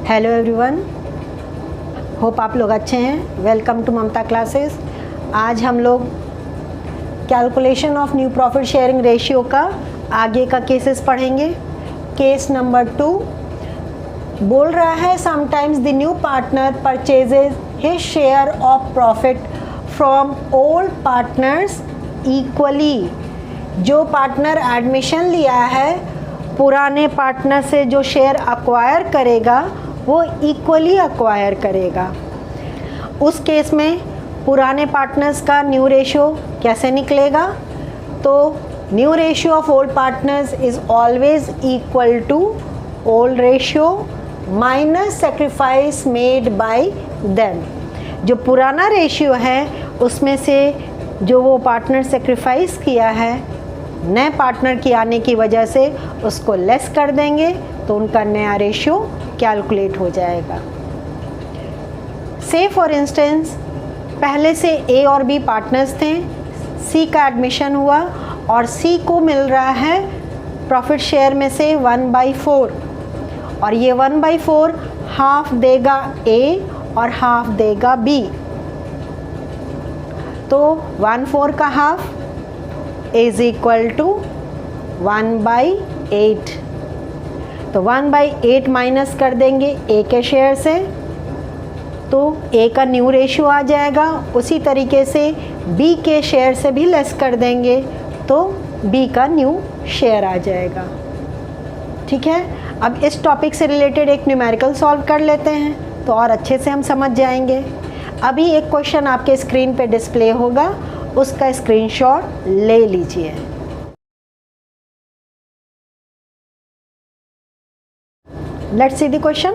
Hello everyone, hope आप लोग अच्छे हैं। Welcome to Mamta classes. आज हम लोग calculation of new profit sharing ratio का आगे का केसेस पढ़ेंगे। केस नंबर 2 बोल रहा है sometimes the new partner purchases his share of profit from old partners equally. जो पार्टनर एडमिशन लिया है पुराने पार्टनर से जो शेयर अक्वायर करेगा वो इक्वली अक्वायर करेगा। उस केस में पुराने पार्टनर्स का न्यू रेशियो कैसे निकलेगा? तो new ratio of old partners is always equal to old ratio minus sacrifice made by them. जो पुराना रेशियो है उसमें से जो वो पार्टनर सेक्रीफाइस किया है नए पार्टनर की आने की वजह से उसको लेस कर देंगे तो उनका नया रेशियो कैलकुलेट हो जाएगा। से फॉर इंस्टेंस पहले से ए और बी पार्टनर्स थे, सी का एडमिशन हुआ और सी को मिल रहा है प्रॉफिट शेयर में से 1/4 और ये 1/4 हाफ देगा ए और हाफ देगा बी। तो 1/4 का हाफ इज इक्वल टू 1/8। तो 1/8 माइनस कर देंगे ए के शेयर से तो ए का न्यू रेशियो आ जाएगा। उसी तरीके से बी के शेयर से भी लेस कर देंगे तो बी का न्यू शेयर आ जाएगा। ठीक है, अब इस टॉपिक से रिलेटेड एक न्यूमेरिकल सॉल्व कर लेते हैं तो और अच्छे से हम समझ जाएंगे। अभी एक क्वेश्चन आपके स्क्रीन पे डिस्प्ले होगा, उसका स्क्रीनशॉट ले लीजिए। Let's see the question.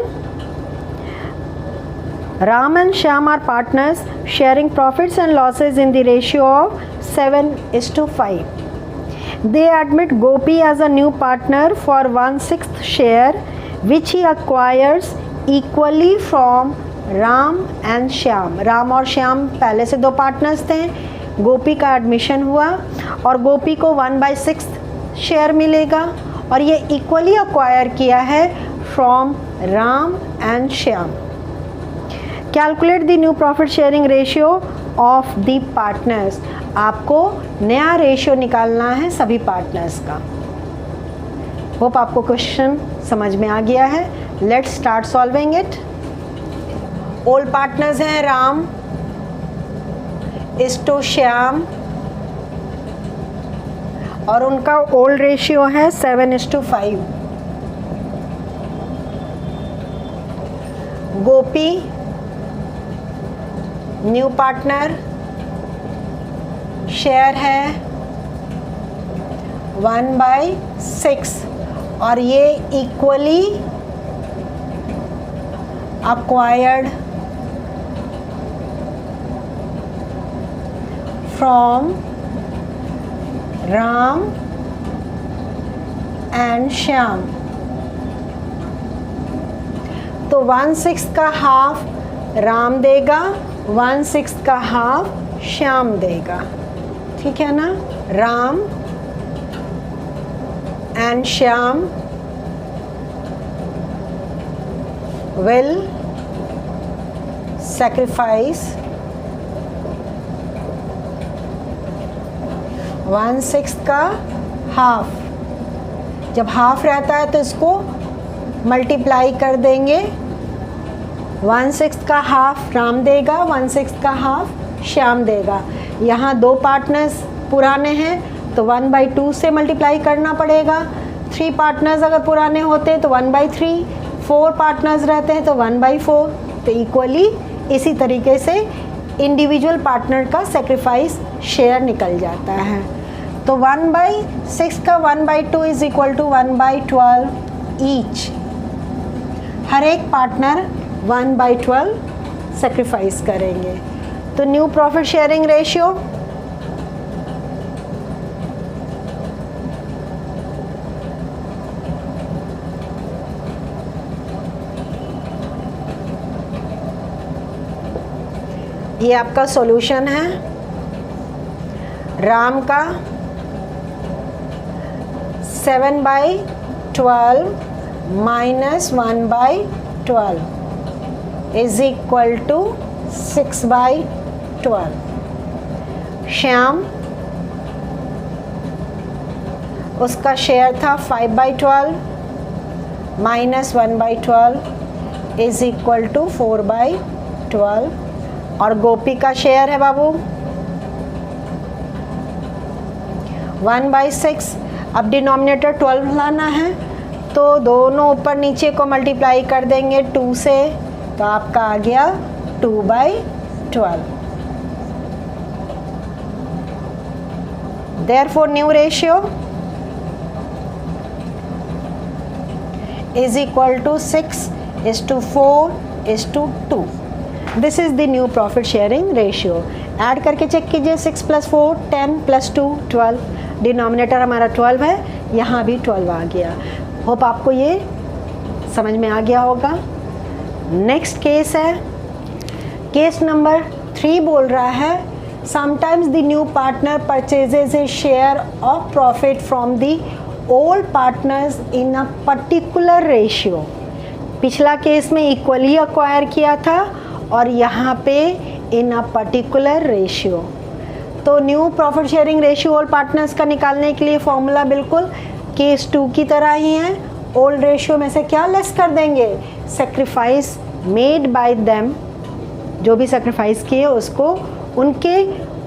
Ram and Shyam are partners sharing profits and losses in the ratio of 7:5. They admit Gopi as a new partner for 1/6 share which he acquires equally from Ram and Shyam. Ram और श्याम पहले से दो partners थे, गोपी का admission हुआ और गोपी को 1/6 share मिलेगा और ये इक्वली अक्वायर किया है from Ram and Shyam. Calculate the new profit sharing ratio of the partners. आपको नया रेशियो निकालना है सभी पार्टनर्स का। होप आपको क्वेश्चन समझ में आ गया है। Let's start solving it. Old partners हैं राम इज टू श्याम और उनका ओल्ड रेशियो है 7:5। गोपी न्यू पार्टनर शेयर है 1/6 और ये equally acquired from Ram and Shyam। तो 1/6 का हाफ राम देगा, 1/6 का हाफ श्याम देगा। ठीक है ना? Ram and Shyam will sacrifice 1/6 का हाफ। जब हाफ रहता है तो इसको मल्टीप्लाई कर देंगे। 1/6 का हाफ राम देगा, 1/6 का हाफ श्याम देगा। यहाँ दो पार्टनर्स पुराने हैं तो 1/2 से मल्टीप्लाई करना पड़ेगा। 3 पार्टनर्स अगर पुराने होते तो 1/3, 4 पार्टनर्स रहते हैं तो 1/4। तो इक्वली इसी तरीके से इंडिविजुअल पार्टनर का सेक्रीफाइस शेयर निकल जाता है। तो 1/6 का 1/2 इज इक्वल टू 1/12 ईच। हर एक पार्टनर 1/12 सेक्रीफाइस करेंगे। तो न्यू प्रॉफिट शेयरिंग रेशियो ये आपका सॉल्यूशन है। राम का 7/12 -1/4 12 इज इक्वल टू 6/12। श्याम, उसका शेयर था 5/12 माइनस 1/12 इज इक्वल टू 4/12। और गोपी का शेयर है बाबू 1/6। अब डिनोमिनेटर 12 लाना है, तो दोनों ऊपर नीचे को मल्टीप्लाई कर देंगे 2 से, तो आपका आ गया 2/12। Therefore new ratio is equal to 6:4:2। This is the new profit sharing ratio। Add करके चेक कीजिए, 6 + 4 10 + 2 12। डिनोमिनेटर हमारा 12 है, यहाँ भी 12 आ गया। होप आपको ये समझ में आ गया होगा। नेक्स्ट केस है, केस नंबर 3 बोल रहा है sometimes the new partner purchases a share of profit from the old partners in a particular ratio। पिछला केस में इक्वली अक्वायर किया था और यहाँ पे इन अ पर्टिकुलर रेशियो। तो new profit sharing ratio old partners का निकालने के लिए फॉर्मूला बिल्कुल केस 2 की तरह ही है। ओल्ड रेशियो में से क्या लेस कर देंगे, सेक्रीफाइस मेड बाय देम, जो भी सेक्रीफाइस किए उसको उनके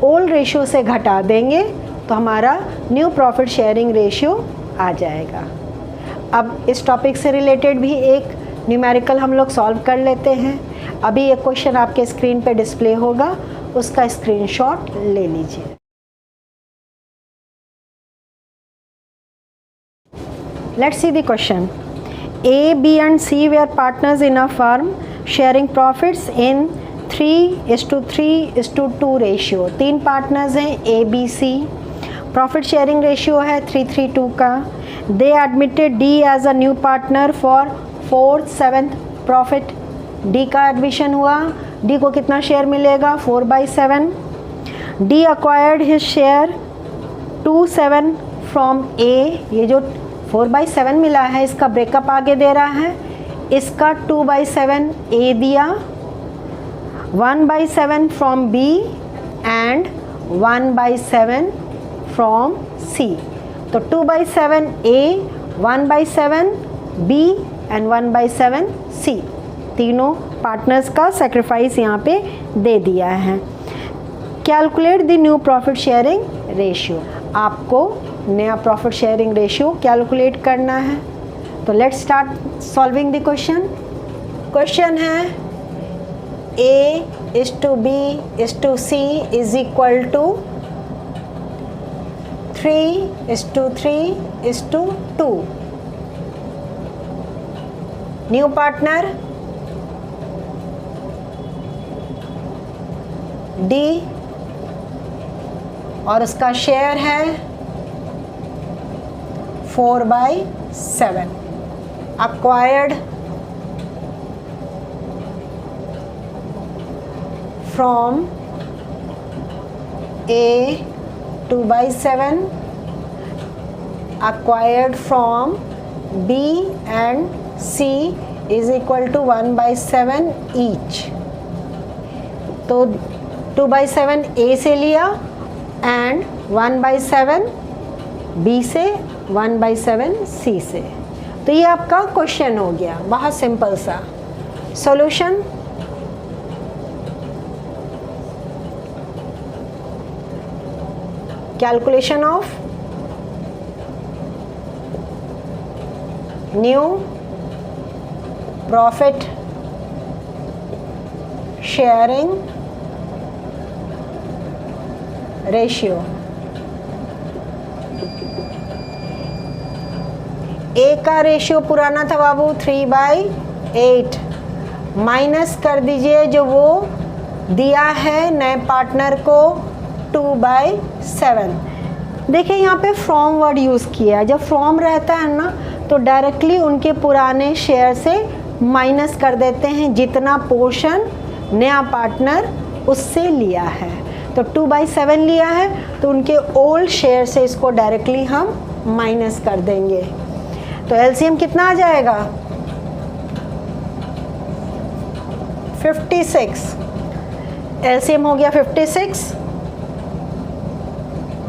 ओल्ड रेशियो से घटा देंगे, तो हमारा न्यू प्रॉफिट शेयरिंग रेशियो आ जाएगा। अब इस टॉपिक से रिलेटेड भी एक न्यूमेरिकल हम लोग सॉल्व कर लेते हैं। अभी एक क्वेश्चन आपके स्क्रीन पे डिस्प्ले होगा, उसका स्क्रीनशॉट ले लीजिए। Let's see the question. A, B and C were partners in a firm sharing profits in 3:3:2 ratio. 3 partners हैं A, B, C। Profit sharing ratio है 3:3:2 का। They admitted D as a new partner for 4th 7th profit. D का admission हुआ, D को कितना share मिलेगा 4/7। D acquired his share 2/7 from A। ये जो 4/7 मिला है इसका ब्रेकअप आगे दे रहा है। इसका 2/7 A दिया, 1/7 from B and 1/7 from C। तो 2/7 A, 1/7 B एंड 1/7 C, तीनों पार्टनर्स का सेक्रीफाइस यहाँ पे दे दिया है। Calculate the new profit sharing ratio. आपको नया प्रॉफिट शेयरिंग रेशियो कैलकुलेट करना है। तो let's start solving the question. Question है A:B:C is equal to 3:3:2। New partner D और उसका शेयर है 4/7। Acquired from A 2/7, acquired from B and C is equal to 1/7 each। तो 2/7 A से लिया एंड 1/7 B से, 1/7 C से। तो ये आपका क्वेश्चन हो गया, बहुत सिंपल सा। Solution, calculation of new profit sharing ratio. A का रेशियो पुराना था बाबू 3/8, माइनस कर दीजिए जो वो दिया है नए पार्टनर को 2/7। देखिए यहाँ पे फ्रॉम वर्ड यूज़ किया है। जब फ्रॉम रहता है ना तो डायरेक्टली उनके पुराने शेयर से माइनस कर देते हैं जितना पोर्शन नया पार्टनर उससे लिया है। तो 2/7 लिया है तो उनके ओल्ड शेयर से इसको डायरेक्टली हम माइनस कर देंगे। तो एलसीएम कितना आ जाएगा 56, एलसीएम हो गया 56,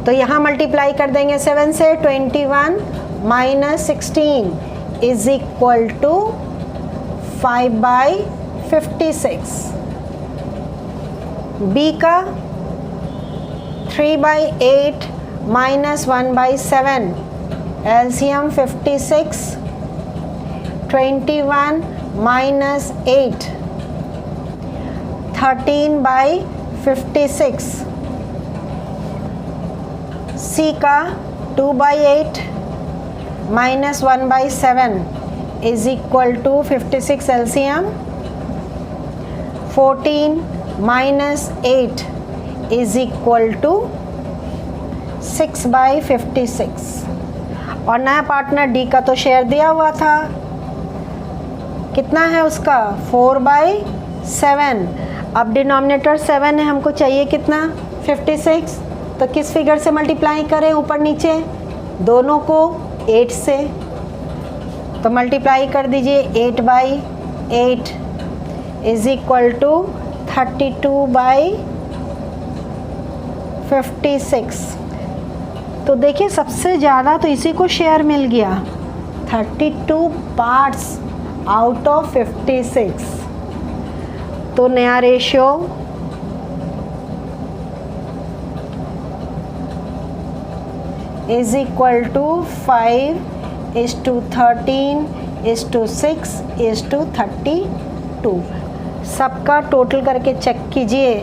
तो यहाँ मल्टीप्लाई कर देंगे 7 से। 21 minus 16 is equal to 5/56। B का 3/8 माइनस 1/7, एलसीएम 56, 21 माइनस 8, 13/56। सी का 2/8 minus 1/7 is equal to 56 LCM, 14 minus 8 is equal to 6/56। और नया पार्टनर डी का तो शेयर दिया हुआ था, कितना है उसका 4/7। अब डिनोमिनेटर 7 है, हमको चाहिए कितना 56, तो किस फिगर से मल्टीप्लाई करें ऊपर नीचे, दोनों को 8 से, तो मल्टीप्लाई कर दीजिए 8/8 इज इक्वल टू 32/56। तो देखिए सबसे ज़्यादा तो इसी को शेयर मिल गया, 32 पार्ट्स आउट ऑफ 56। तो नया रेशियो इज इक्वल टू 5:13:6:32। सबका टोटल करके चेक कीजिए,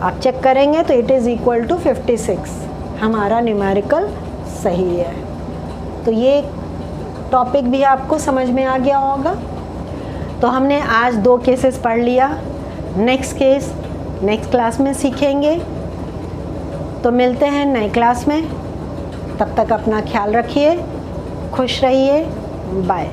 आप चेक करेंगे तो इट इज़ इक्वल टू 56, हमारा न्यूमेरिकल सही है। तो ये टॉपिक भी आपको समझ में आ गया होगा। तो हमने आज 2 केसेस पढ़ लिया, नेक्स्ट केस नेक्स्ट क्लास में सीखेंगे। तो मिलते हैं नए क्लास में, तब तक अपना ख्याल रखिए, खुश रहिए, बाय।